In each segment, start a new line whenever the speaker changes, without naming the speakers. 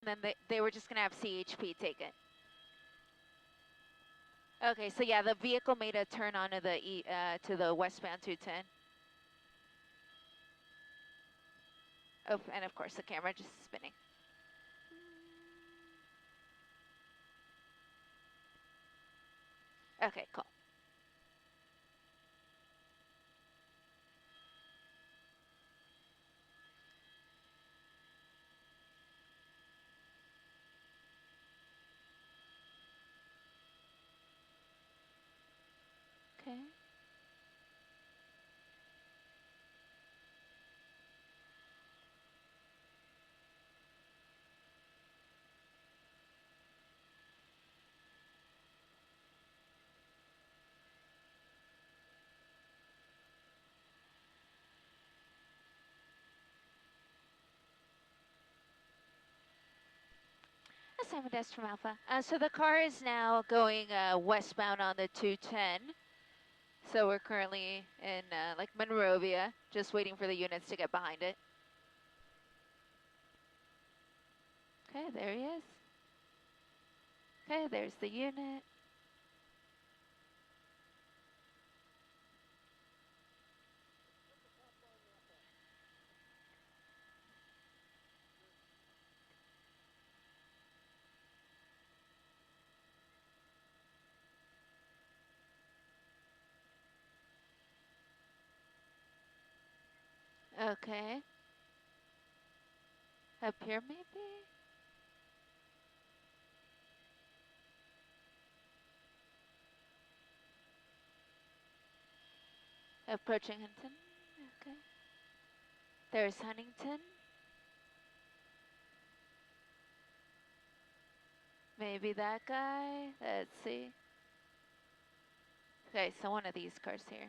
then they were just gonna have CHP take it. Okay, so yeah, the vehicle made a turn onto to the westbound 210. Oh, and of course the camera just spinning. Okay, cool. Okay. Assignment desk from Alpha. So the car is now going westbound on the 210. So we're currently in like Monrovia, just waiting for the units to get behind it. Okay, there he is. Okay, there's the unit. Okay. Up here, maybe? Approaching Huntington. Okay. There's Huntington. Maybe that guy. Let's see. Okay, so one of these cars here.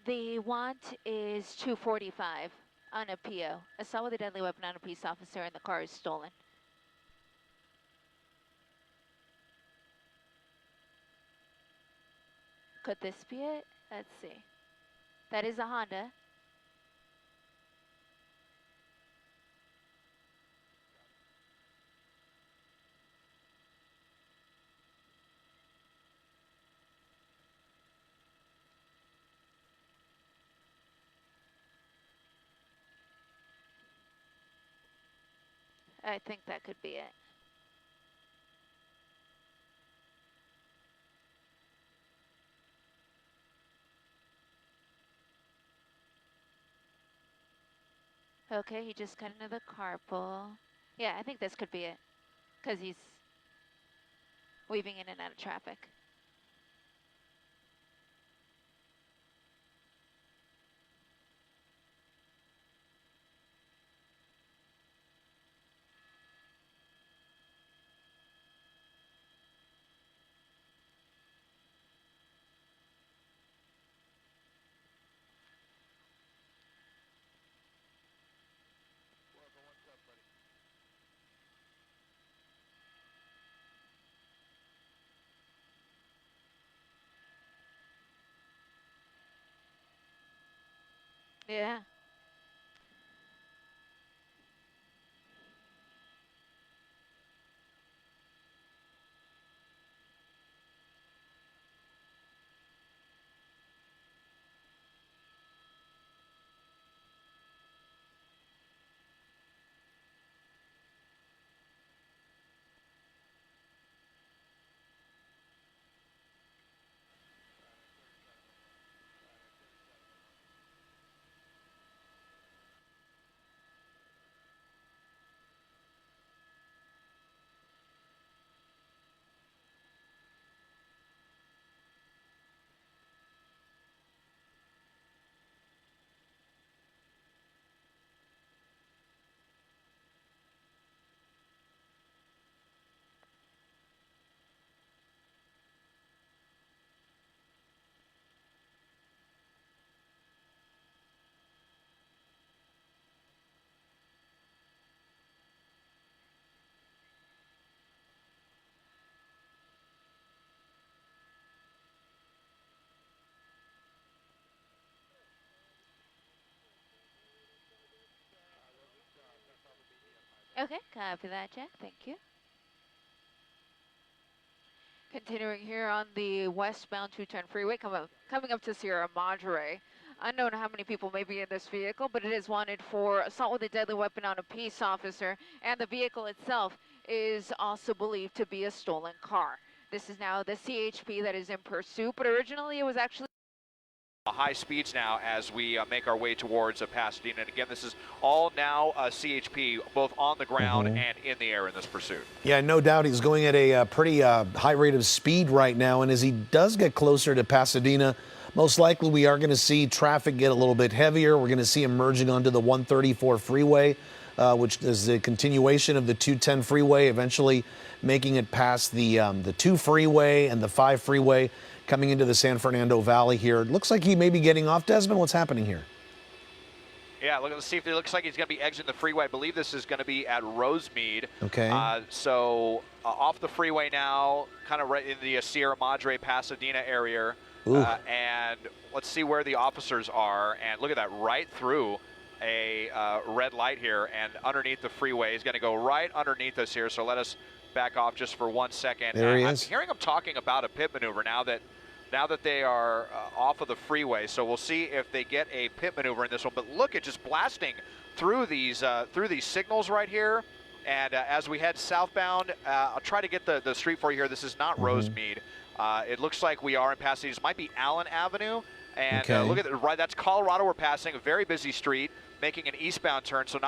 The want is 245 on a PO. Assault with a deadly weapon on a peace officer and the car is stolen. Could this be it? Let's see. That is a Honda. I think that could be it. Okay, he just got into the carpool. Yeah, I think this could be it. Because he's weaving in and out of traffic. Yeah. Okay, copy that, Jack. Thank you. Continuing here on the westbound 210 freeway, coming up to Sierra Madre. Unknown how many people may be in this vehicle, but it is wanted for assault with a deadly weapon on a peace officer, and the vehicle itself is also believed to be a stolen car. This is now the CHP that is in pursuit, but originally it was actually
high speeds now as we make our way towards Pasadena. And again, this is all now CHP, both on the ground and in the air in this pursuit.
Yeah, no doubt he's going at a pretty high rate of speed right now. And as he does get closer to Pasadena, most likely we are going to see traffic get a little bit heavier. We're going to see him merging onto the 134 freeway, which is the continuation of the 210 freeway, eventually making it past the 2 freeway and the 5 freeway, coming into the San Fernando Valley here. It looks like he may be getting off. Desmond, what's happening here?
Yeah, let's see if it looks like he's going to be exiting the freeway. I believe this is going to be at Rosemead.
Okay.
So off the freeway now, kind of right in the Sierra Madre, Pasadena area. And let's see where the officers are. And look at that, right through a red light here and underneath the freeway. He's going to go right underneath us here. So let us back off just for 1 second.
There he
I'm
is.
hearing him talking about a pit maneuver now that they are off of the freeway. So we'll see if they get a pit maneuver in this one. But look at just blasting through these signals right here. And as we head southbound, I'll try to get the street for you here. This is not Rosemead. It looks like we are in Pasadena. This might be Allen Avenue. And look at that, right, that's Colorado we're passing, a very busy street, making an eastbound turn, so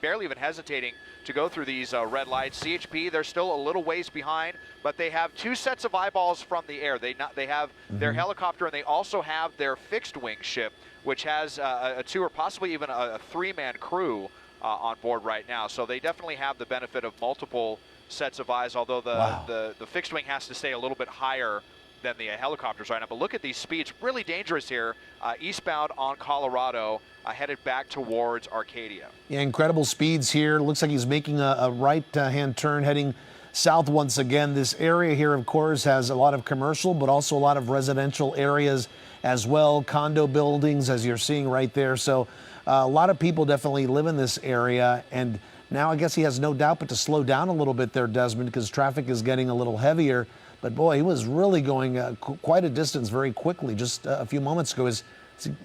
barely even hesitating to go through these red lights. CHP, they're still a little ways behind, but they have 2 sets of eyeballs from the air. They have their helicopter, and they also have their fixed wing ship, which has a 2 or possibly even a 3-man crew on board right now. So they definitely have the benefit of multiple sets of eyes, although the fixed wing has to stay a little bit higher than the helicopters right now. But look at these speeds, really dangerous here, eastbound on Colorado, headed back towards Arcadia.
Yeah, incredible speeds here. Looks like he's making a right-hand turn heading south once again. This area here, of course, has a lot of commercial, but also a lot of residential areas as well, condo buildings, as you're seeing right there. So a lot of people definitely live in this area. And now I guess he has no doubt but to slow down a little bit there, Desmond, because traffic is getting a little heavier. But boy, he was really going quite a distance very quickly just a few moments ago.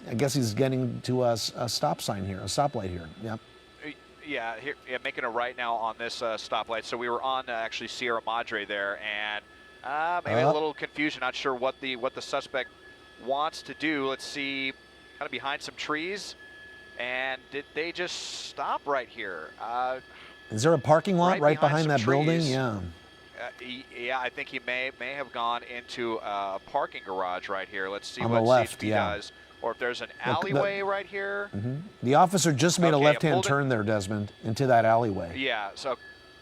I guess he's getting to a stop sign here, a stoplight here. Yep.
Yeah, making a right now on this stoplight. So we were on actually Sierra Madre there, and maybe a little confusion. Not sure what the suspect wants to do. Let's see, kind of behind some trees. And did they just stop right here?
Is there a parking lot right behind that
trees.
building? Yeah.
Yeah, I think he may have gone into a parking garage right here. Let's see
On
what
the left,
CHP does. Or if there's an alleyway right here.
The officer just made a left-hand turn there, Desmond, into that alleyway.
Yeah, so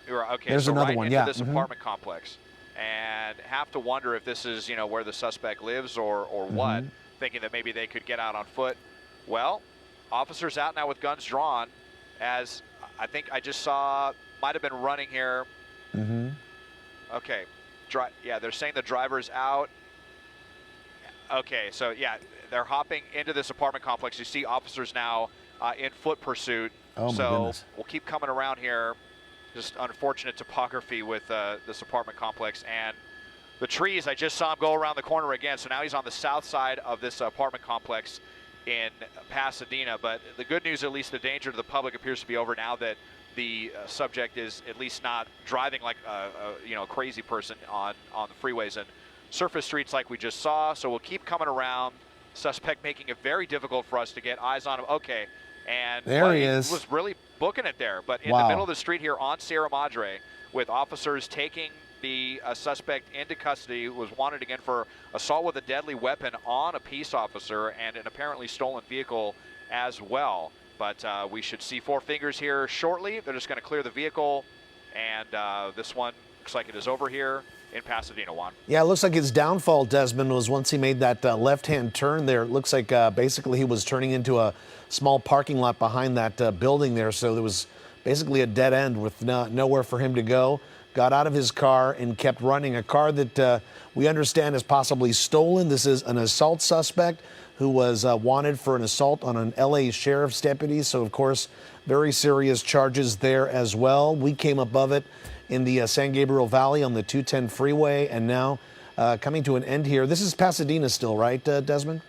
okay.
There's
so
another
right
one,
into this apartment complex. And have to wonder if this is, where the suspect lives or what, thinking that maybe they could get out on foot. Well, officers out now with guns drawn, as I think I just saw, might have been running here. Okay, yeah, they're saying the driver's out. Okay, so yeah, they're hopping into this apartment complex. You see officers now in foot pursuit.
Oh, my goodness.
We'll keep coming around here. Just unfortunate topography with this apartment complex. And the trees, I just saw him go around the corner again. So now he's on the south side of this apartment complex in Pasadena. But the good news, at least the danger to the public appears to be over now that the subject is at least not driving like a crazy person on the freeways and surface streets like we just saw. So we'll keep coming around. Suspect making it very difficult for us to get eyes on him. Okay, and
there he is.
Was really booking it there, but in the middle of the street here on Sierra Madre, with officers taking the suspect into custody, was wanted again for assault with a deadly weapon on a peace officer and an apparently stolen vehicle as well. But we should see 4 fingers here shortly. They're just going to clear the vehicle, and this one looks like it is over here in Pasadena, Juan.
Yeah, it looks like his downfall, Desmond, was once he made that left-hand turn there. It looks like basically he was turning into a small parking lot behind that building there. So there was basically a dead end with nowhere for him to go. Got out of his car and kept running. A car that we understand is possibly stolen. This is an assault suspect who was wanted for an assault on an LA sheriff's deputy. So, of course, very serious charges there as well. We came above it in the San Gabriel Valley on the 210 freeway, and now coming to an end here. This is Pasadena still, right, Desmond?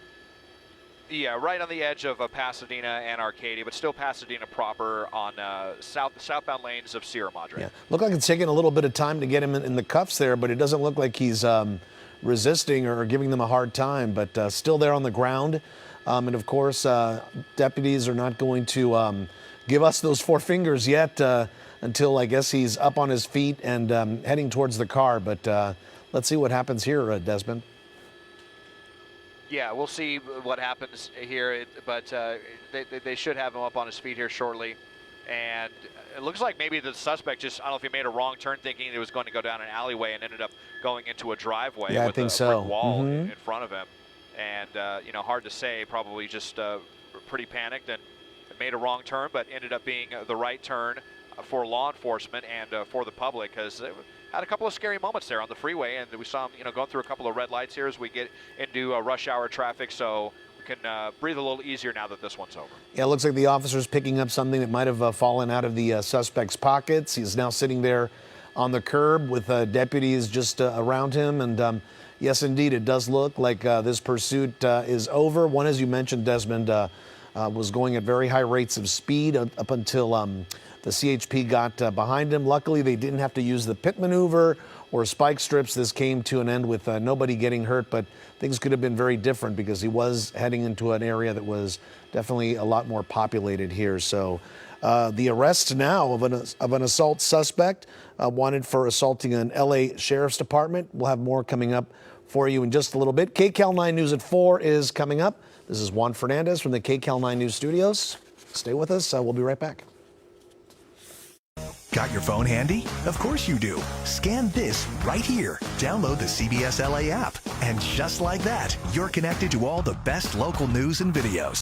Yeah, right on the edge of Pasadena and Arcadia, but still Pasadena proper on southbound lanes of Sierra Madre.
Yeah, look like it's taking a little bit of time to get him in the cuffs there, but it doesn't look like he's resisting or giving them a hard time, but still there on the ground. And of course, deputies are not going to give us those four fingers yet until I guess he's up on his feet and heading towards the car. But let's see what happens here, Desmond.
Yeah, we'll see what happens here, but they should have him up on his feet here shortly. And it looks like maybe the suspect just, I don't know if he made a wrong turn thinking he was going to go down an alleyway and ended up going into a driveway with a brick wall in front of him. And, you know, hard to say, probably just pretty panicked and made a wrong turn, but ended up being the right turn for law enforcement and for the public, because had a couple of scary moments there on the freeway, and we saw him, you know, going through a couple of red lights here as we get into rush hour traffic, so we can breathe a little easier now that this one's over.
Yeah, it looks like the officer's picking up something that might have fallen out of the suspect's pockets. He's now sitting there on the curb with deputies just around him, and yes, indeed, it does look like this pursuit is over. One, as you mentioned, Desmond, was going at very high rates of speed up until the CHP got behind him. Luckily, they didn't have to use the pit maneuver or spike strips. This came to an end with nobody getting hurt, but things could have been very different because he was heading into an area that was definitely a lot more populated here. So the arrest now of an assault suspect wanted for assaulting an LA Sheriff's Department. We'll have more coming up for you in just a little bit. KCAL 9 News at 4 is coming up. This is Juan Fernandez from the KCAL 9 News studios. Stay with us. We'll be right back.
Got your phone handy? Of course you do. Scan this right here. Download the CBS LA app. And just like that, you're connected to all the best local news and videos.